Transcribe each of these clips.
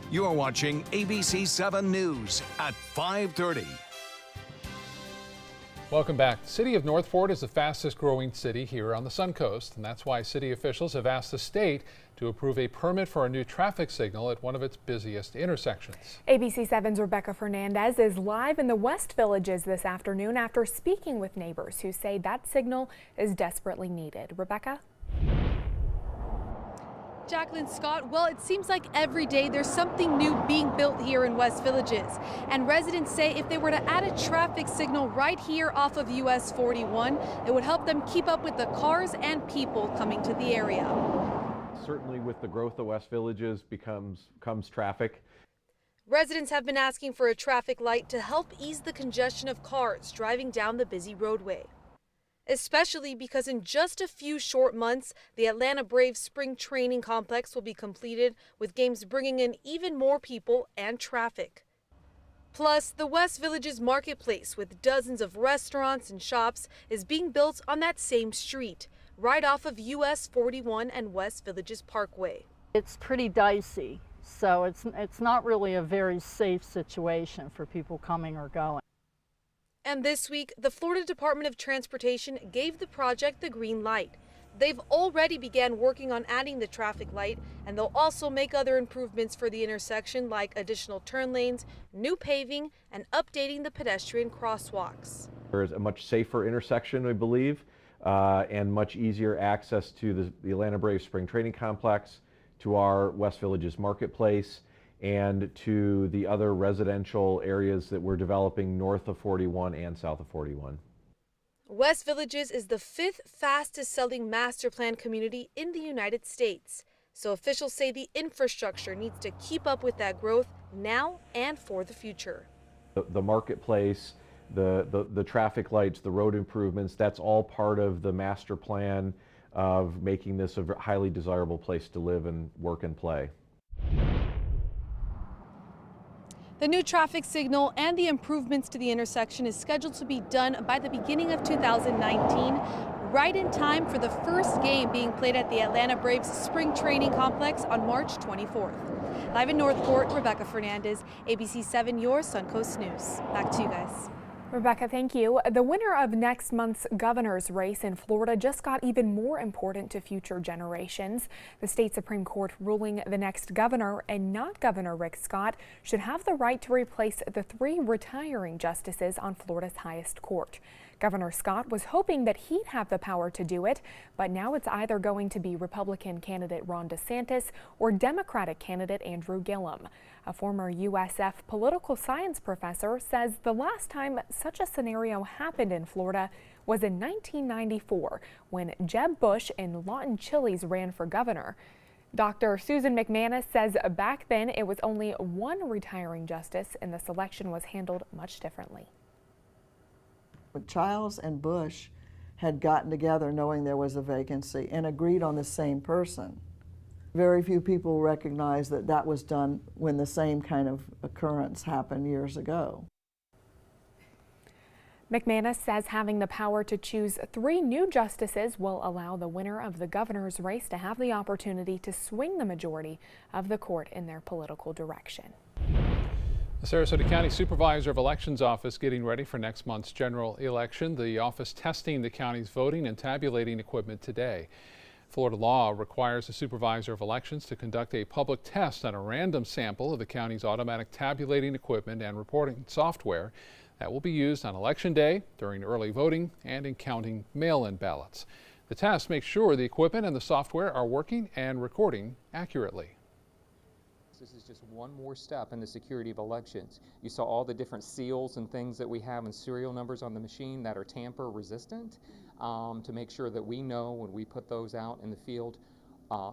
You're watching ABC7 News at 5:30. Welcome back. The city of North Fort is the fastest growing city here on the Suncoast, and that's why city officials have asked the state to approve a permit for a new traffic signal at one of its busiest intersections. ABC7's Rebecca Fernandez is live in the West Villages this afternoon after speaking with neighbors who say that signal is desperately needed. Rebecca? Jacqueline, Scott, well, it seems like every day there's something new being built here in West Villages. And residents say if they were to add a traffic signal right here off of US 41, it would help them keep up with the cars and people coming to the area. Certainly with the growth of West Villages comes traffic. Residents have been asking for a traffic light to help ease the congestion of cars driving down the busy roadway. Especially because in just a few short months, the Atlanta Braves spring training complex will be completed, with games bringing in even more people and traffic. Plus, the West Villages marketplace, with dozens of restaurants and shops, is being built on that same street, right off of US 41 and West Villages Parkway. It's pretty dicey, so it's not really a very safe situation for people coming or going. And this week, the Florida Department of Transportation gave the project the green light. They've already began working on adding the traffic light, and they'll also make other improvements for the intersection, like additional turn lanes, new paving, and updating the pedestrian crosswalks. There's a much safer intersection, I believe, and much easier access to the Atlanta Braves spring training complex, to our West Villages marketplace, and to the other residential areas that we're developing north of 41 and south of 41. West Villages is the 5th fastest selling master plan community in the United States. So officials say the infrastructure needs to keep up with that growth now and for the future. The marketplace, the traffic lights, the road improvements, that's all part of the master plan of making this a highly desirable place to live and work and play. The new traffic signal and the improvements to the intersection is scheduled to be done by the beginning of 2019, right in time for the first game being played at the Atlanta Braves spring training complex on March 24th. Live in North Fort, Rebecca Fernandez, ABC7, your Suncoast News. Back to you guys. Rebecca, thank you. The winner of next month's governor's race in Florida just got even more important to future generations. The state Supreme Court ruling the next governor, and not Governor Rick Scott, should have the right to replace the 3 retiring justices on Florida's highest court. Governor Scott was hoping that he'd have the power to do it, but now it's either going to be Republican candidate Ron DeSantis or Democratic candidate Andrew Gillum. A former USF political science professor says the last time such a scenario happened in Florida was in 1994 when Jeb Bush and Lawton Chiles ran for governor. Dr. Susan McManus says back then it was only 1 retiring justice and the selection was handled much differently. But Chiles and Bush had gotten together knowing there was a vacancy and agreed on the same person. Very few people recognize that that was done when the same kind of occurrence happened years ago. McManus says having the power to choose 3 new justices will allow the winner of the governor's race to have the opportunity to swing the majority of the court in their political direction. The Sarasota County Supervisor of Elections Office getting ready for next month's general election. The office testing the county's voting and tabulating equipment today. Florida law requires the Supervisor of Elections to conduct a public test on a random sample of the county's automatic tabulating equipment and reporting software that will be used on Election Day, during early voting, and in counting mail-in ballots. The test makes sure the equipment and the software are working and recording accurately. This is just one more step in the security of elections. You saw all the different seals and things that we have and serial numbers on the machine that are tamper resistant, to make sure that we know when we put those out in the field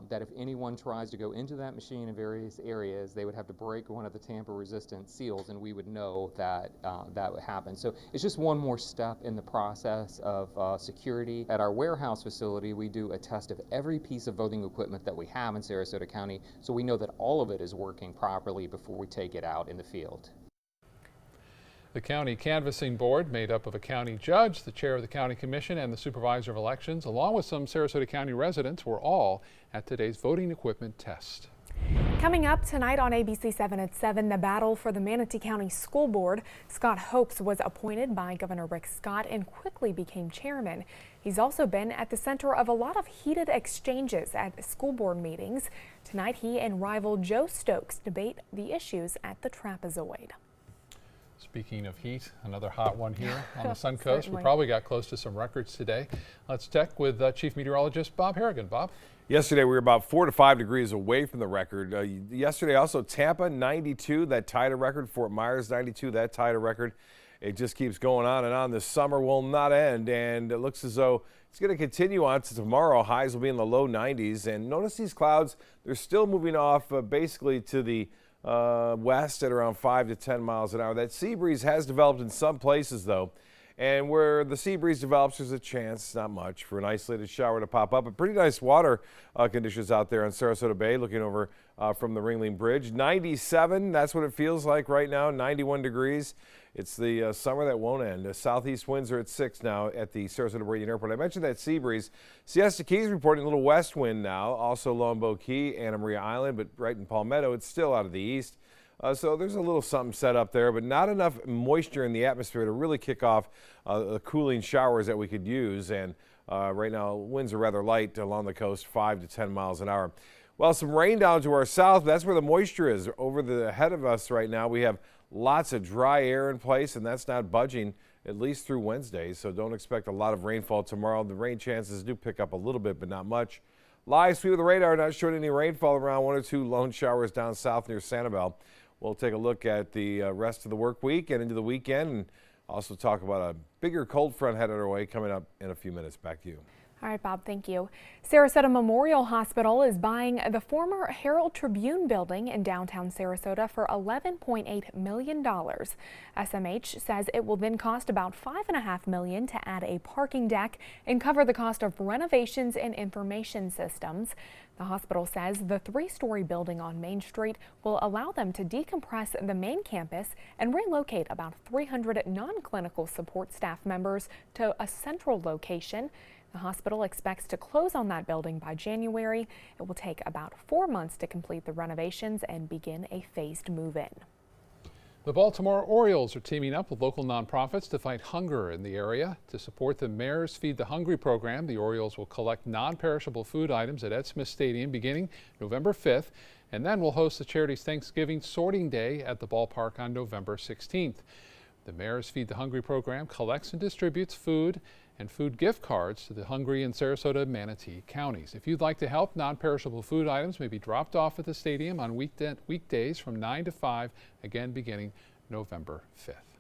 that if anyone tries to go into that machine in various areas, they would have to break one of the tamper-resistant seals, and we would know that that would happen. So it's just one more step in the process of security. At our warehouse facility, we do a test of every piece of voting equipment that we have in Sarasota County, so we know that all of it is working properly before we take it out in the field. The county canvassing board, made up of a county judge, the chair of the county commission, and the supervisor of elections, along with some Sarasota County residents, were all at today's voting equipment test. Coming up tonight on ABC7 at 7, the battle for the Manatee County School Board. Scott Hopes was appointed by Governor Rick Scott and quickly became chairman. He's also been at the center of a lot of heated exchanges at school board meetings. Tonight, he and rival Joe Stokes debate the issues at the trapezoid. Speaking of heat, another hot one here on the Sun Coast. We probably got close to some records today. Let's check with Chief Meteorologist Bob Harrigan. Bob? Yesterday, we were about 4 to 5 degrees away from the record. Yesterday, also Tampa, 92, that tied a record. Fort Myers, 92, that tied a record. It just keeps going on and on. The summer will not end, and it looks as though it's going to continue on to tomorrow. Highs will be in the low 90s. And notice these clouds, they're still moving off basically to the west at around 5 to 10 miles an hour. That sea breeze has developed in some places, though. And where the sea breeze develops, there's a chance, not much, for an isolated shower to pop up. But pretty nice water conditions out there on Sarasota Bay, looking over from the Ringling Bridge. 97, that's what it feels like right now, 91 degrees. It's the summer that won't end. The southeast winds are at 6 now at the Sarasota Bay Airport. I mentioned that sea breeze. Siesta Key is reporting a little west wind now, also Longboat Key, Anna Maria Island, but right in Palmetto, it's still out of the east. So there's a little something set up there, but not enough moisture in the atmosphere to really kick off the cooling showers that we could use. And right now, winds are rather light along the coast, 5 to 10 miles an hour. Well, some rain down to our south. That's where the moisture is. Over the head of us right now, we have lots of dry air in place, and that's not budging at least through Wednesday. So don't expect a lot of rainfall tomorrow. The rain chances do pick up a little bit, but not much. Live sweep of the radar, not showing any rainfall around. 1 or 2 lone showers down south near Sanibel. We'll take a look at the rest of the work week and into the weekend, and also talk about a bigger cold front headed our way coming up in a few minutes. Back to you. All right, Bob, thank you. Sarasota Memorial Hospital is buying the former Herald Tribune building in downtown Sarasota for $11.8 million. SMH says it will then cost about $5.5 million to add a parking deck and cover the cost of renovations and information systems. The hospital says the 3-story building on Main Street will allow them to decompress the main campus and relocate about 300 non-clinical support staff members to a central location. The hospital expects to close on that building by January. It will take about 4 months to complete the renovations and begin a phased move-in. The Baltimore Orioles are teaming up with local nonprofits to fight hunger in the area. To support the Mayor's Feed the Hungry program, the Orioles will collect non-perishable food items at Ed Smith Stadium beginning November 5th, and then will host the charity's Thanksgiving Sorting Day at the ballpark on November 16th. The Mayor's Feed the Hungry program collects and distributes food and food gift cards to the hungry in Sarasota and Manatee counties. If you'd like to help, non-perishable food items may be dropped off at the stadium on weekdays from 9 to 5, again beginning November 5th.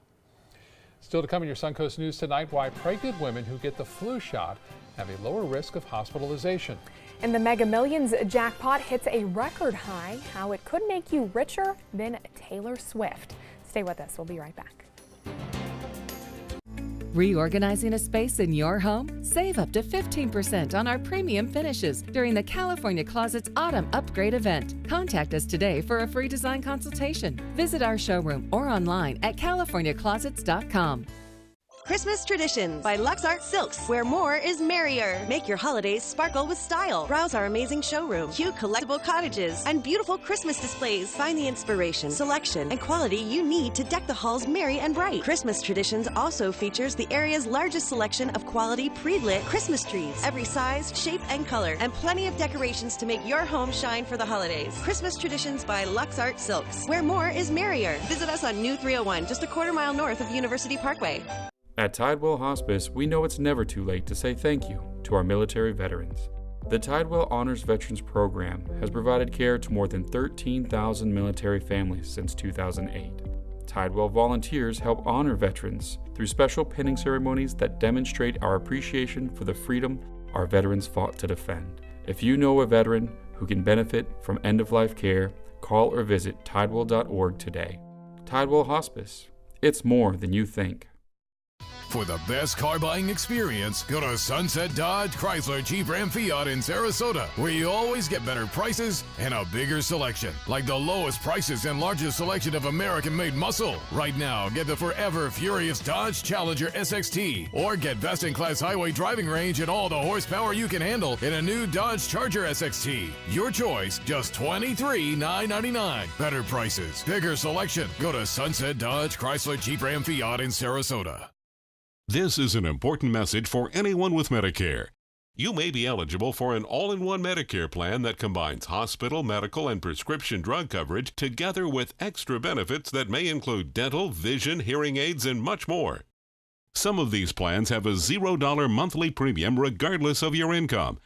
Still to come in your Suncoast News tonight, why pregnant women who get the flu shot have a lower risk of hospitalization. And the Mega Millions jackpot hits a record high, how it could make you richer than Taylor Swift. Stay with us, we'll be right back. Reorganizing a space in your home? Save up to 15% on our premium finishes during the California Closets Autumn Upgrade event. Contact us today for a free design consultation. Visit our showroom or online at californiaclosets.com. Christmas Traditions by Lux Art Silks, where more is merrier. Make your holidays sparkle with style. Browse our amazing showroom, cute collectible cottages, and beautiful Christmas displays. Find the inspiration, selection, and quality you need to deck the halls merry and bright. Christmas Traditions also features the area's largest selection of quality pre-lit Christmas trees, every size, shape, and color, and plenty of decorations to make your home shine for the holidays. Christmas Traditions by Lux Art Silks, where more is merrier. Visit us on New 301, just a quarter-mile north of University Parkway. At Tidewell Hospice, we know it's never too late to say thank you to our military veterans. The Tidewell Honors Veterans Program has provided care to more than 13,000 military families since 2008. Tidewell volunteers help honor veterans through special pinning ceremonies that demonstrate our appreciation for the freedom our veterans fought to defend. If you know a veteran who can benefit from end-of-life care, call or visit tidewell.org today. Tidewell Hospice. It's more than you think. For the best car buying experience, go to Sunset Dodge, Chrysler, Jeep, Ram, Fiat in Sarasota, where you always get better prices and a bigger selection. Like the lowest prices and largest selection of American-made muscle. Right now, get the forever furious Dodge Challenger SXT, or get best-in-class highway driving range and all the horsepower you can handle in a new Dodge Charger SXT. Your choice, just $23,999. Better prices, bigger selection. Go to Sunset Dodge, Chrysler, Jeep, Ram, Fiat in Sarasota. This is an important message for anyone with Medicare. You may be eligible for an all-in-one Medicare plan that combines hospital, medical, and prescription drug coverage together with extra benefits that may include dental, vision, hearing aids, and much more. Some of these plans have a $0 monthly premium regardless of your income.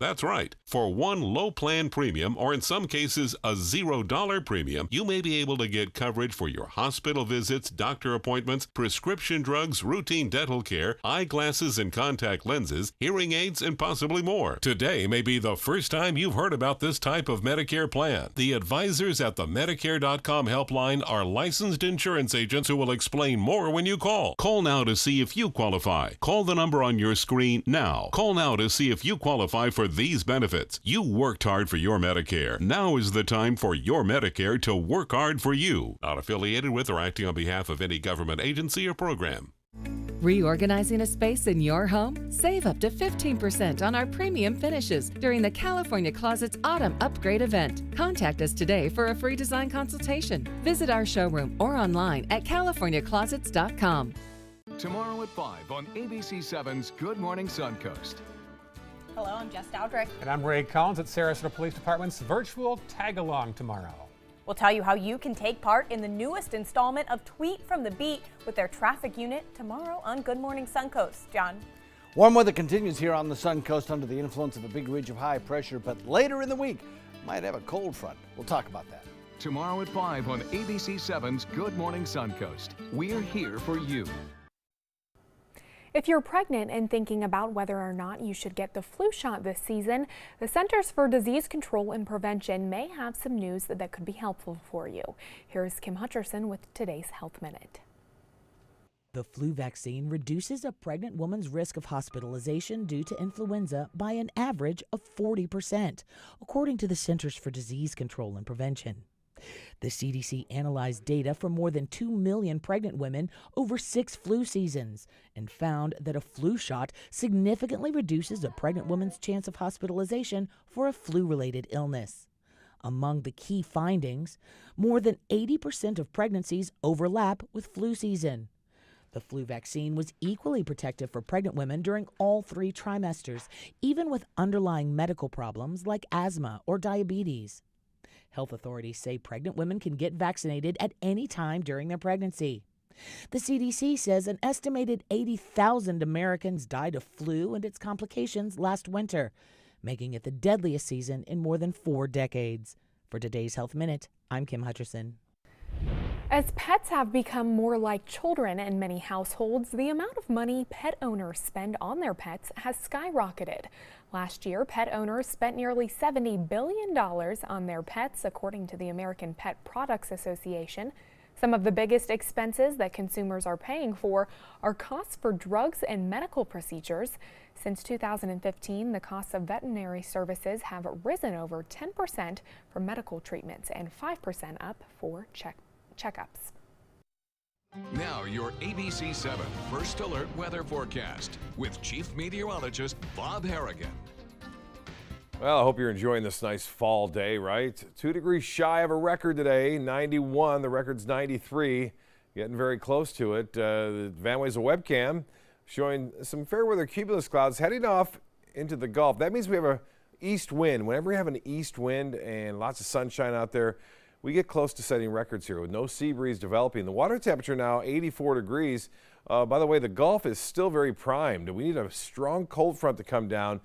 That's right. For one low plan premium, or in some cases a $0 premium, you may be able to get coverage for your hospital visits, doctor appointments, prescription drugs, routine dental care, eyeglasses and contact lenses, hearing aids, and possibly more. Today may be the first time you've heard about this type of Medicare plan. The advisors at the Medicare.com helpline are licensed insurance agents who will explain more when you call. Call now to see if you qualify. Call the number on your screen now. Call now to see if you qualify for these benefits. You worked hard for your Medicare. Now is the time for your Medicare to work hard for you. Not affiliated with or acting on behalf of any government agency or program. Reorganizing a space in your home? Save up to 15% on our premium finishes during the California Closets Autumn Upgrade event. Contact us today for a free design consultation. Visit our showroom or online at californiaclosets.com. Tomorrow at 5 on ABC7's Good Morning Suncoast. Hello, I'm Jess Dowdrick. And I'm Ray Collins at Sarasota Police Department's virtual tag-along tomorrow. We'll tell you how you can take part in the newest installment of Tweet from the Beat with their traffic unit tomorrow on Good Morning Suncoast. John? Warm weather continues here on the Suncoast under the influence of a big ridge of high pressure, but later in the week might have a cold front. We'll talk about that. Tomorrow at 5 on ABC7's Good Morning Suncoast. We're here for you. If you're pregnant and thinking about whether or not you should get the flu shot this season, the Centers for Disease Control and Prevention may have some news that could be helpful for you. Here's Kim Hutcherson with today's Health Minute. The flu vaccine reduces a pregnant woman's risk of hospitalization due to influenza by an average of 40%, according to the Centers for Disease Control and Prevention. The CDC analyzed data from more than 2 million pregnant women over 6 flu seasons and found that a flu shot significantly reduces a pregnant woman's chance of hospitalization for a flu-related illness. Among the key findings, more than 80% of pregnancies overlap with flu season. The flu vaccine was equally protective for pregnant women during all 3 trimesters, even with underlying medical problems like asthma or diabetes. Health authorities say pregnant women can get vaccinated at any time during their pregnancy. The CDC says an estimated 80,000 Americans died of flu and its complications last winter, making it the deadliest season in more than 4 decades. For today's Health Minute, I'm Kim Hutcherson. As pets have become more like children in many households, the amount of money pet owners spend on their pets has skyrocketed. Last year, pet owners spent nearly $70 billion on their pets, according to the American Pet Products Association. Some of the biggest expenses that consumers are paying for are costs for drugs and medical procedures. Since 2015, the costs of veterinary services have risen over 10% for medical treatments and 5% up for checkups. Now your ABC7 First Alert Weather Forecast with Chief Meteorologist Bob Harrigan. Well, I hope you're enjoying this nice fall day, right? 2 degrees shy of a record today, 91. The record's 93. Getting very close to it. The Van Wey's webcam showing some fair weather cumulus clouds heading off into the Gulf. That means we have an east wind. Whenever we have an east wind and lots of sunshine out there, we get close to setting records here with no sea breeze developing. The water temperature now 84 degrees. By the way, the Gulf is still very primed. We need a strong cold front to come down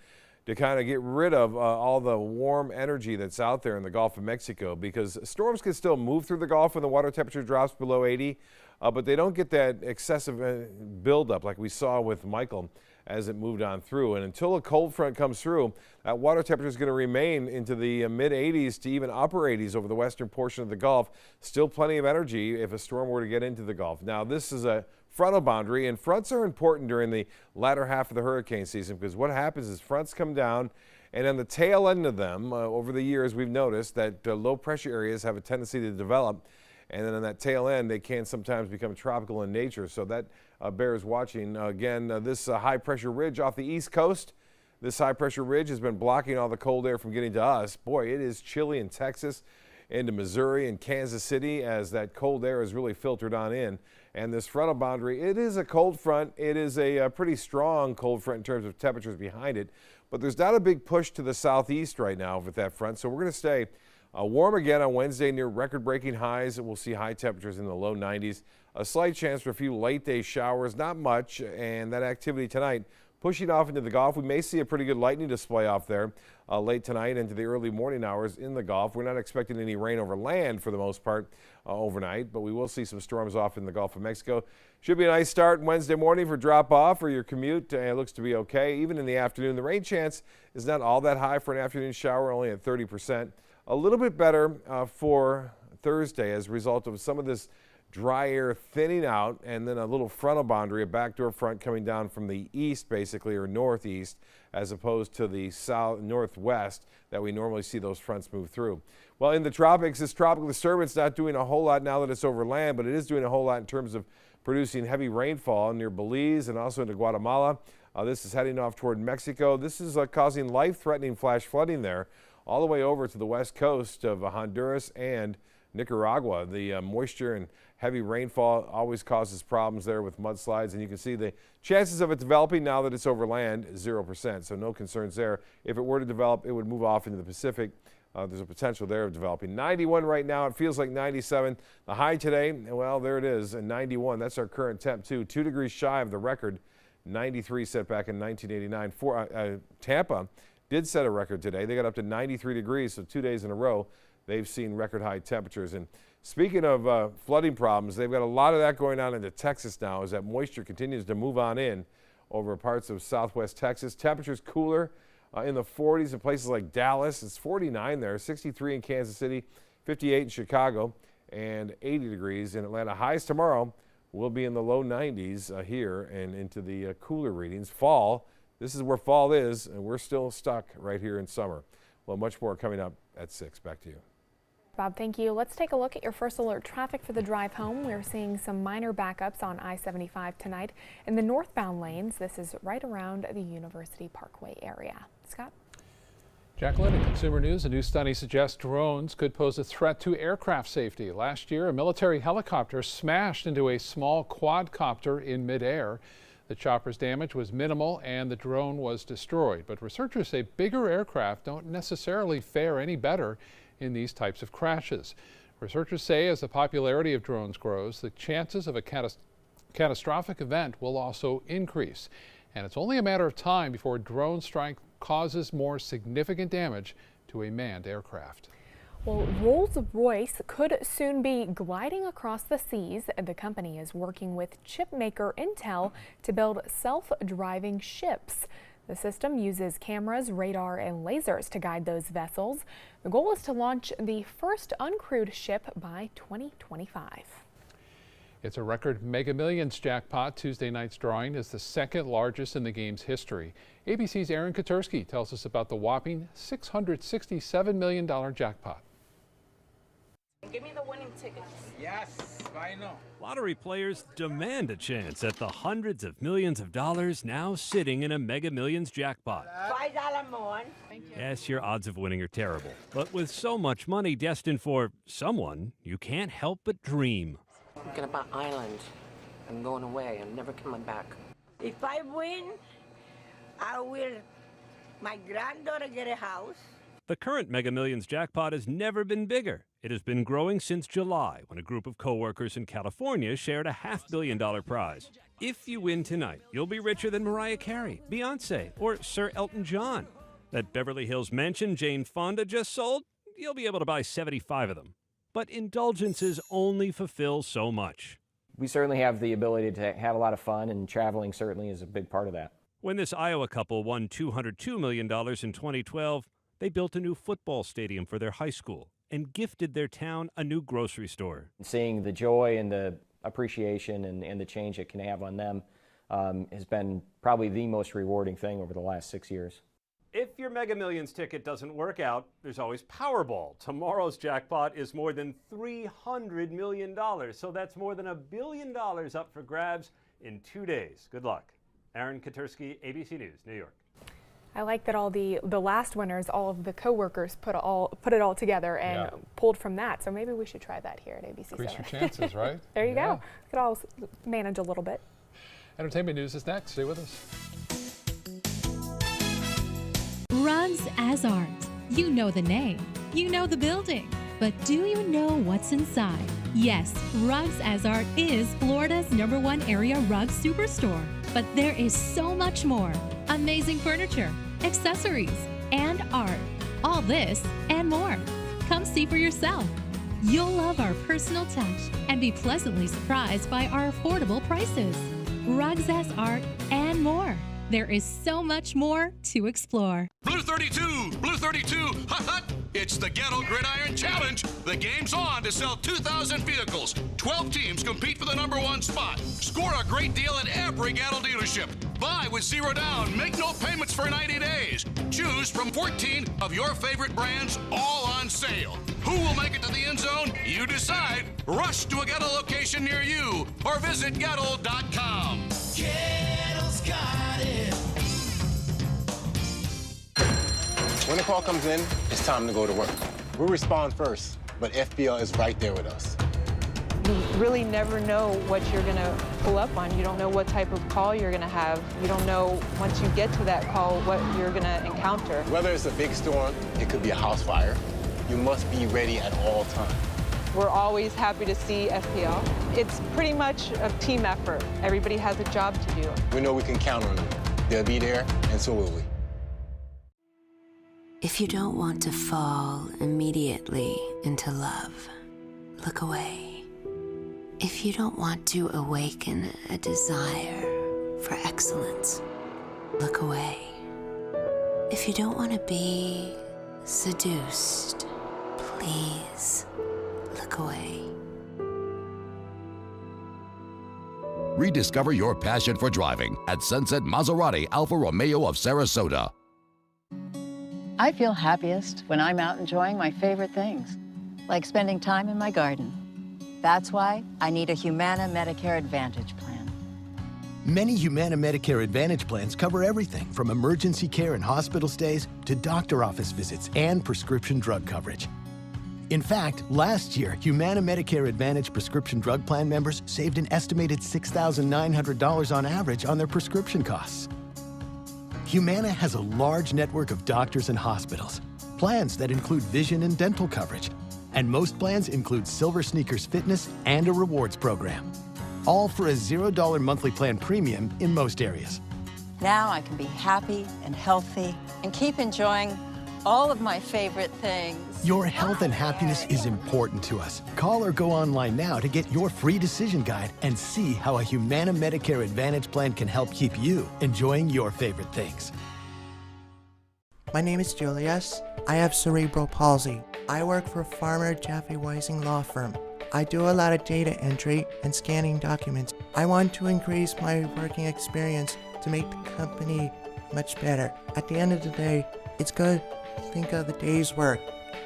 to kind of get rid of all the warm energy that's out there in the Gulf of Mexico, because storms can still move through the Gulf when the water temperature drops below 80, but they don't get that excessive buildup like we saw with Michael as it moved on through. And until a cold front comes through, that water temperature is going to remain into the mid-80s to even upper 80s over the western portion of the Gulf. Still plenty of energy if a storm were to get into the Gulf. Now, this is a frontal boundary, and fronts are important during the latter half of the hurricane season because what happens is fronts come down, and on the tail end of them, over the years, we've noticed that low pressure areas have a tendency to develop, and then on that tail end, they can sometimes become tropical in nature. So that bears watching. Again, this high pressure ridge off the east coast. This high pressure ridge has been blocking all the cold air from getting to us. Boy, it is chilly in Texas, into Missouri and Kansas City as that cold air is really filtered on in. And this frontal boundary, it is a cold front. It is a pretty strong cold front in terms of temperatures behind it. But there's not a big push to the southeast right now with that front. So we're going to stay warm again on Wednesday near record-breaking highs. We'll see high temperatures in the low 90s. A slight chance for a few late-day showers, not much. And that activity tonight pushing off into the Gulf. We may see a pretty good lightning display off there late tonight into the early morning hours in the Gulf. We're not expecting any rain over land for the most part overnight, but we will see some storms off in the Gulf of Mexico. Should be a nice start Wednesday morning for drop-off or your commute. It looks to be okay. Even in the afternoon, the rain chance is not all that high for an afternoon shower, only at 30%. A little bit better for Thursday as a result of some of this dry air thinning out, and then a little frontal boundary, a backdoor front coming down from the east basically, or northeast, as opposed to the south northwest that we normally see those fronts move through. Well, in the tropics, this tropical disturbance not doing a whole lot now that it's over land, but it is doing a whole lot in terms of producing heavy rainfall near Belize and also into Guatemala. This is heading off toward Mexico. This is causing life-threatening flash flooding there all the way over to the west coast of Honduras and Nicaragua. The moisture and heavy rainfall always causes problems there with mudslides, and you can see the chances of it developing now that it's over land is 0%, so no concerns there. If it were to develop, it would move off into the Pacific. There's a potential there of developing. 91 right now. It feels like 97. The high today, well, there it is, 91. That's our current temp, too. 2 degrees shy of the record, 93 set back in 1989. Tampa did set a record today. They got up to 93 degrees, so 2 days in a row they've seen record high temperatures. And speaking of flooding problems, they've got a lot of that going on into Texas now as that moisture continues to move on in over parts of southwest Texas. Temperatures cooler in the 40s in places like Dallas. It's 49 there, 63 in Kansas City, 58 in Chicago, and 80 degrees in Atlanta. Highs tomorrow will be in the low 90s here and into the cooler readings. Fall, this is where fall is, and we're still stuck right here in summer. Well, much more coming up at 6. Back to you. Bob, thank you. Let's take a look at your first alert traffic for the drive home. We're seeing some minor backups on I-75 tonight in the northbound lanes. This is right around the University Parkway area. Scott? Jacqueline, in Consumer News, a new study suggests drones could pose a threat to aircraft safety. Last year, a military helicopter smashed into a small quadcopter in midair. The chopper's damage was minimal and the drone was destroyed. But researchers say bigger aircraft don't necessarily fare any better in these types of crashes. Researchers say as the popularity of drones grows, the chances of a catastrophic event will also increase. And it's only a matter of time before a drone strike causes more significant damage to a manned aircraft. Well, Rolls-Royce could soon be gliding across the seas. The company is working with chip maker Intel to build self-driving ships. The system uses cameras, radar, and lasers to guide those vessels. The goal is to launch the first uncrewed ship by 2025. It's a record Mega Millions jackpot. Tuesday night's drawing is the second largest in the game's history. ABC's Aaron Katursky tells us about the whopping $667 million jackpot. Give me the winning tickets. Yes, I know. Lottery players demand a chance at the hundreds of millions of dollars now sitting in a Mega Millions jackpot. $5 more. Yes, your odds of winning are terrible. But with so much money destined for someone, you can't help but dream. I'm gonna buy island. I'm going away. I'm never coming back. If I win, I will. My granddaughter get a house. The current Mega Millions jackpot has never been bigger. It has been growing since July, when a group of coworkers in California shared a $500 million prize. If you win tonight, you'll be richer than Mariah Carey, Beyonce, or Sir Elton John. That Beverly Hills mansion Jane Fonda just sold, you'll be able to buy 75 of them. But indulgences only fulfill so much. We certainly have the ability to have a lot of fun, and traveling certainly is a big part of that. When this Iowa couple won $202 million in 2012, they built a new football stadium for their high school and gifted their town a new grocery store. Seeing the joy and the appreciation and the change it can have on them has been probably the most rewarding thing over the last 6 years. If your Mega Millions ticket doesn't work out, there's always Powerball. Tomorrow's jackpot is more than $300 million, so that's more than $1 billion up for grabs in 2 days. Good luck. Aaron Katersky, ABC News, New York. I like that all the last winners, all of the coworkers put it all together and pulled from that. So maybe we should try that here at ABC7. Increase your chances, right? There you go. We could all manage a little bit. Entertainment news is next. Stay with us. Rugs as Art. You know the name, you know the building, but do you know what's inside? Yes, Rugs as Art is Florida's #1 area rug superstore. But there is so much more. Amazing furniture, accessories, and art. All this and more. Come see for yourself. You'll love our personal touch and be pleasantly surprised by our affordable prices. Rugs as Art and more. There is so much more to explore. Blue 32, Blue 32, hut hut! It's the Ghetto Gridiron Challenge. The game's on to sell 2,000 vehicles. 12 teams compete for the #1 spot. Score a great deal at every Ghetto dealership. Buy with 0 down. Make no payments for 90 days. Choose from 14 of your favorite brands, all on sale. Who will make it to the end zone? You decide. Rush to a Ghetto location near you or visit Ghetto.com. Ghetto's got it. When the call comes in, it's time to go to work. We respond first, but FBL is right there with us. You really never know what you're going to pull up on. You don't know what type of call you're going to have. You don't know, once you get to that call, what you're going to encounter. Whether it's a big storm, it could be a house fire, you must be ready at all times. We're always happy to see FPL. It's pretty much a team effort. Everybody has a job to do. We know we can count on them. They'll be there, and so will we. If you don't want to fall immediately into love, look away. If you don't want to awaken a desire for excellence, look away. If you don't want to be seduced, please look away. Rediscover your passion for driving at Sunset Maserati Alfa Romeo of Sarasota. I feel happiest when I'm out enjoying my favorite things, like spending time in my garden. That's why I need a Humana Medicare Advantage plan. Many Humana Medicare Advantage plans cover everything from emergency care and hospital stays to doctor office visits and prescription drug coverage. In fact, last year, Humana Medicare Advantage prescription drug plan members saved an estimated $6,900 on average on their prescription costs. Humana has a large network of doctors and hospitals, plans that include vision and dental coverage, and most plans include Silver Sneakers Fitness and a rewards program, all for a $0 monthly plan premium in most areas. Now I can be happy and healthy and keep enjoying all of my favorite things. Your health and happiness is important to us. Call or go online now to get your free decision guide and see how a Humana Medicare Advantage plan can help keep you enjoying your favorite things. My name is Julius. I have cerebral palsy. I work for Farmer Jeffy Weising Law Firm. I do a lot of data entry and scanning documents. I want to increase my working experience to make the company much better. At the end of the day, it's good to think of the day's work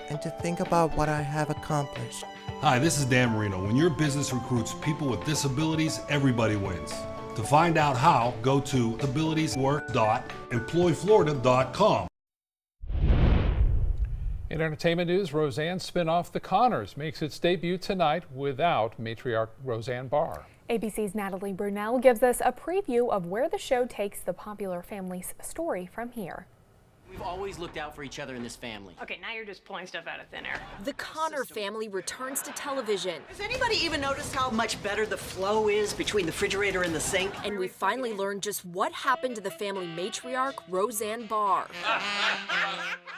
and to think about what I have accomplished. Hi, this is Dan Marino. When your business recruits people with disabilities, everybody wins. To find out how, go to abilitieswork.employflorida.com. In entertainment news, Roseanne's spinoff The Connors makes its debut tonight without matriarch Roseanne Barr. ABC's Natalie Brunell gives us a preview of where the show takes the popular family's story from here. We've always looked out for each other in this family. Okay, now you're just pulling stuff out of thin air. The Connor family returns to television. Has anybody even noticed how much better the flow is between the refrigerator and the sink? And we finally learned just what happened to the family matriarch, Roseanne Barr.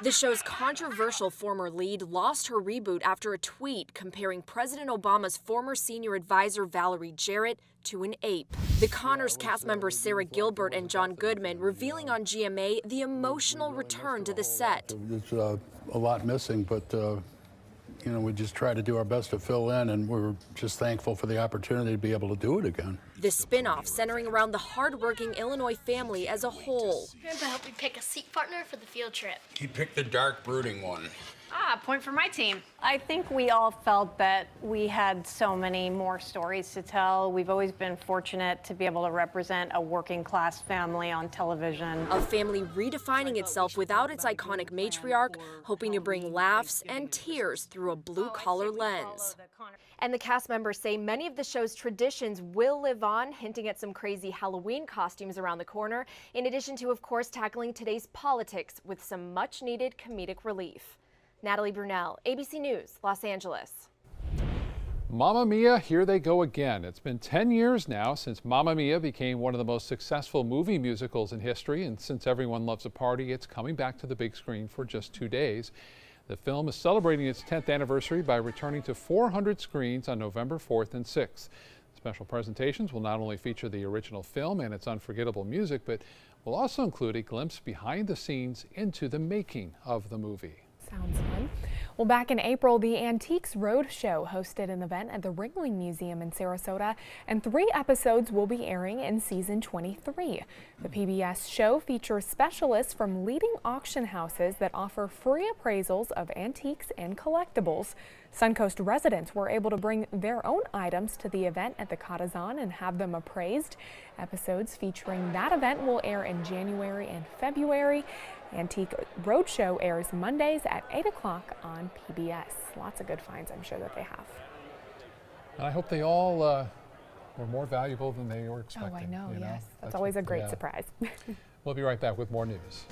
The show's controversial former lead lost her reboot after a tweet comparing President Obama's former senior advisor, Valerie Jarrett, to an ape. The Connors cast members Sarah Gilbert and John Goodman revealing on GMA the emotional return to the set. There's a lot missing, but you know, we just try to do our best to fill in, and we're just thankful for the opportunity to be able to do it again. The spin-off centering around the hard-working Illinois family as a whole. Grandpa helped me pick a seat partner for the field trip. He picked the dark, brooding one. Ah, point for my team. I think we all felt that we had so many more stories to tell. We've always been fortunate to be able to represent a working class family on television. A family redefining itself without its iconic matriarch, hoping to bring laughs and tears through a blue-collar lens. And the cast members say many of the show's traditions will live on, hinting at some crazy Halloween costumes around the corner, in addition to, of course, tackling today's politics with some much-needed comedic relief. Natalie Brunell, ABC News, Los Angeles. Mamma Mia, here they go again. It's been 10 years now since Mamma Mia became one of the most successful movie musicals in history, and since everyone loves a party, it's coming back to the big screen for just 2 days. The film is celebrating its 10th anniversary by returning to 400 screens on November 4th and 6th. Special presentations will not only feature the original film and its unforgettable music, but will also include a glimpse behind the scenes into the making of the movie. Sounds fun. Well, back in April, the Antiques Roadshow hosted an event at the Ringling Museum in Sarasota, and 3 episodes will be airing in season 23. The PBS show features specialists from leading auction houses that offer free appraisals of antiques and collectibles. Suncoast residents were able to bring their own items to the event at the Catazan and have them appraised. Episodes featuring that event will air in January and February. Antique Roadshow airs Mondays at 8 o'clock on PBS. Lots of good finds, I'm sure, that they have. And I hope they all were more valuable than they were expecting. Oh, I know, yes. That's always a great surprise. We'll be right back with more news.